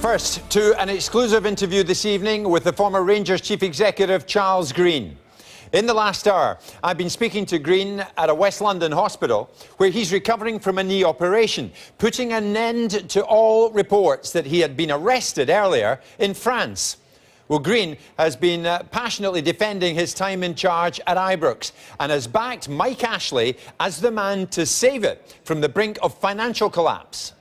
First, to an exclusive interview this evening with the former Rangers Chief Executive, Charles Green. In the last hour, I've been speaking to Green at a West London hospital where he's recovering from a knee operation, putting an end to all reports that he had been arrested earlier in France. Well, Green has been passionately defending his time in charge at Ibrox and has backed Mike Ashley as the man to save it from the brink of financial collapse.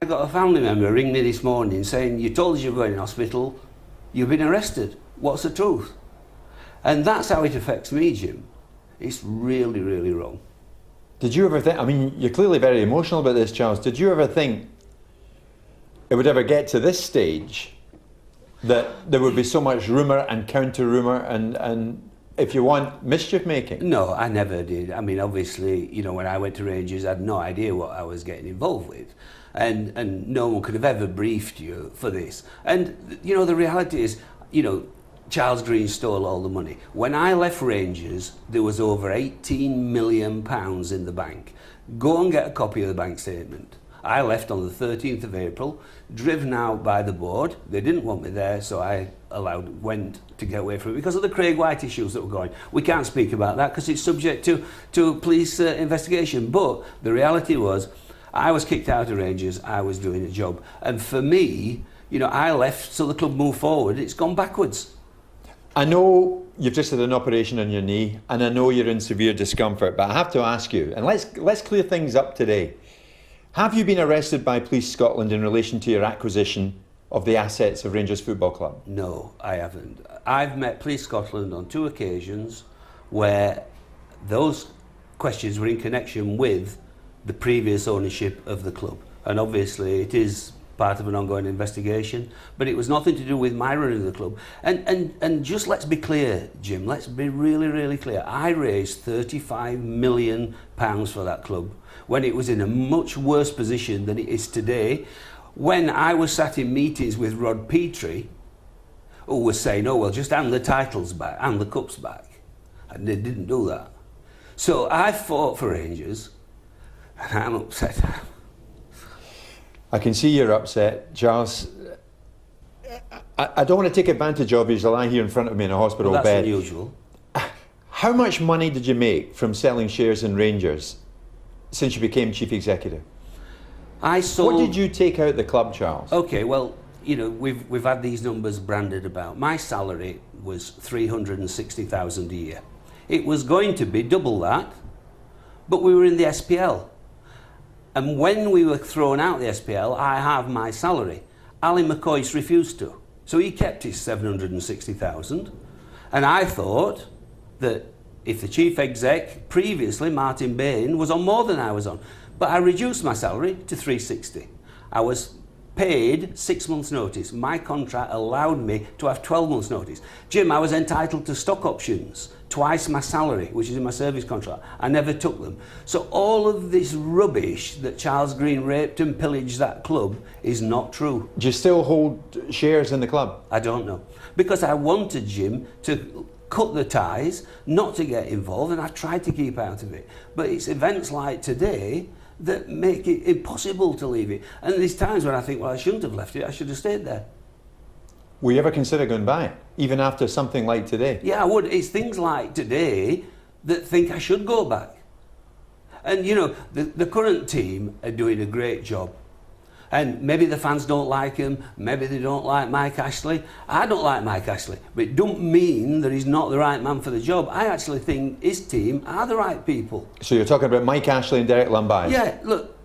I got a family member ring me this morning saying, "You told us you were going in hospital, you've been arrested. What's the truth?" And that's how it affects me, Jim. It's really, really wrong. Did you ever think, I mean, you're clearly very emotional about this, Charles. Did you ever think it would ever get to this stage that there would be so much rumour and counter-rumour and if you want, mischief making? No, I never did. I mean, obviously, you know, when I went to Rangers, I had no idea what I was getting involved with. And no one could have ever briefed you for this. And, you know, the reality is, you know, Charles Green stole all the money. When I left Rangers, there was over £18 million in the bank. Go and get a copy of the bank statement. I left on the 13th of April, driven out by the board. They didn't want me there, so I went to get away from it because of the Craig White issues that were going. We can't speak about that because it's subject to police investigation. But the reality was, I was kicked out of Rangers, I was doing a job. And for me, you know, I left so the club moved forward. It's gone backwards. I know you've just had an operation on your knee, and I know you're in severe discomfort, but I have to ask you, and let's clear things up today. Have you been arrested by Police Scotland in relation to your acquisition of the assets of Rangers Football Club? No, I haven't. I've met Police Scotland on 2 occasions where those questions were in connection with the previous ownership of the club. And obviously it is part of an ongoing investigation, but it was nothing to do with my running of the club. And just let's be clear, Jim, let's be really, really clear. I raised £35 million for that club when it was in a much worse position than it is today. When I was sat in meetings with Rod Petrie, who was saying, "Oh, well, just hand the titles back, hand the cups back." And they didn't do that. So I fought for Rangers, and I'm upset. I can see you're upset, Charles. I don't want to take advantage of you as I lie here in front of me in a hospital Well, that's bed. unusual. How much money did you make from selling shares in Rangers since you became Chief Executive? I sold... What did you take out the club, Charles? Okay, well, you know, we've had these numbers branded about. My salary was $360,000 a year. It was going to be double that, but we were in the SPL. And when we were thrown out the SPL, I have my salary. Ali McCoy's refused to. So he kept his $760,000. And I thought that if the chief exec, previously Martin Bain, was on more than I was on. But I reduced my salary to $360. I was paid 6 months' notice. My contract allowed me to have 12 months' notice. Jim, I was entitled to stock options, twice my salary, which is in my service contract. I never took them. So all of this rubbish that Charles Green raped and pillaged that club is not true. Do you still hold shares in the club? I don't know. Because I wanted Jim to cut the ties, not to get involved, and I tried to keep out of it. But it's events like today that make it impossible to leave it. And there's times when I think, well, I shouldn't have left it, I should have stayed there. Will you ever consider going back, even after something like today? Yeah, I would. It's things like today that think I should go back. And, you know, the current team are doing a great job. And maybe the fans don't like him, maybe they don't like Mike Ashley. I don't like Mike Ashley, but it don't mean that he's not the right man for the job. I actually think his team are the right people. So you're talking about Mike Ashley and Derek Lambias? Yeah, look,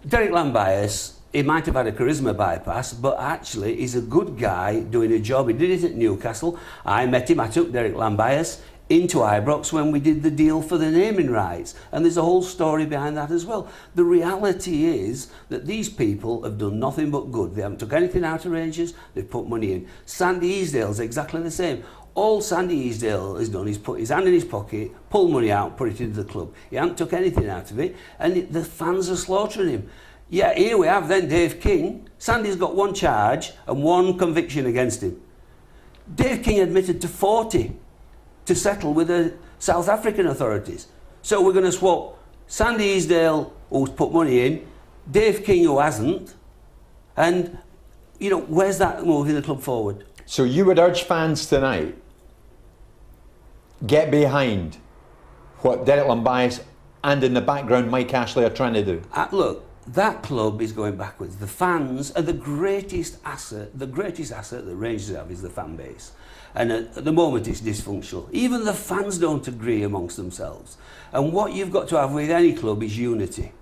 Derek Lambias, he might have had a charisma bypass, but actually he's a good guy doing a job. He did it at Newcastle. I met him, I took Derek Lambias into Ibrox when we did the deal for the naming rights. And there's a whole story behind that as well. The reality is that these people have done nothing but good. They haven't took anything out of Rangers, they've put money in. Sandy Easdale's exactly the same. All Sandy Easdale has done is put his hand in his pocket, pull money out, put it into the club. He hasn't took anything out of it, and the fans are slaughtering him. Yeah, here we have then Dave King. Sandy's got 1 charge and 1 conviction against him. Dave King admitted to 40 to settle with the South African authorities. So we're going to swap Sandy Easdale, who's put money in, Dave King, who hasn't, and you know, where's that moving the club forward? So you would urge fans tonight, get behind what Derek Lombias and in the background Mike Ashley are trying to do? Look, that club is going backwards. The fans are the greatest asset that Rangers have is the fan base. And at the moment it's dysfunctional. Even the fans don't agree amongst themselves. And what you've got to have with any club is unity.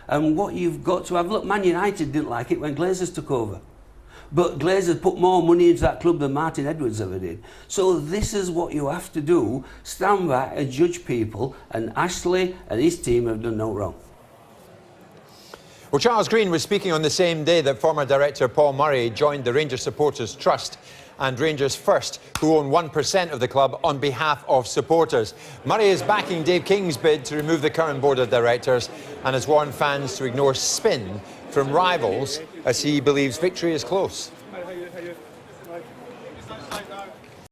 And what you've got to have, look, Man United didn't like it when Glazers took over. But Glazers put more money into that club than Martin Edwards ever did. So this is what you have to do. Stand back and judge people. And Ashley and his team have done no wrong. Well, Charles Green was speaking on the same day that former director Paul Murray joined the Rangers Supporters Trust and Rangers First, who own 1% of the club, on behalf of supporters. Murray is backing Dave King's bid to remove the current board of directors and has warned fans to ignore spin from rivals as he believes victory is close.